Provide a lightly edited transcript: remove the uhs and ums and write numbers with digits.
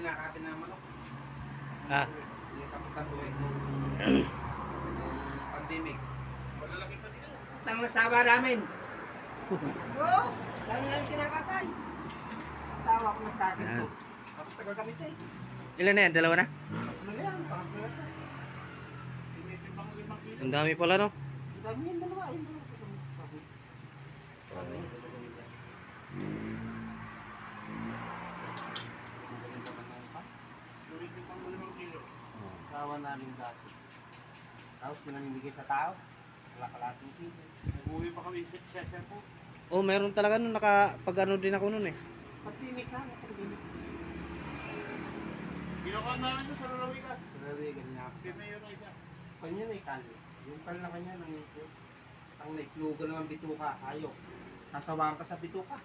kinakatin na manok. Ah. Yung kapitan buhay mo. Pandemic. Malalaki pa din. Tang nasawa namin. Oo. Dami namin kinakatay. Tawa ko nagkakit to. Tapos tagal kami tayo. Ilan na yan? Dalawa na? Ano yan? Pangatlo na. Ang dami pala, no? Ang dami yan, dalawa. Ayun dalawa. Tawa namin dati. Tapos pinamimigay sa tao. Wala kalating kilo. Nag-uwi pa kami sa po. Oh, meron talaga nun. Nakapag-ano din ako nun eh. Pagtimik ha, pagtimik. Ginawa namin ito sa lalawigan. Sa lalawigan niya. Kaya mayor na isa. Kanya na ikali. Yung kal na kanya nangipot. Ang naiklugan naman bituka, ayok. Sasawaan ka sa bituka.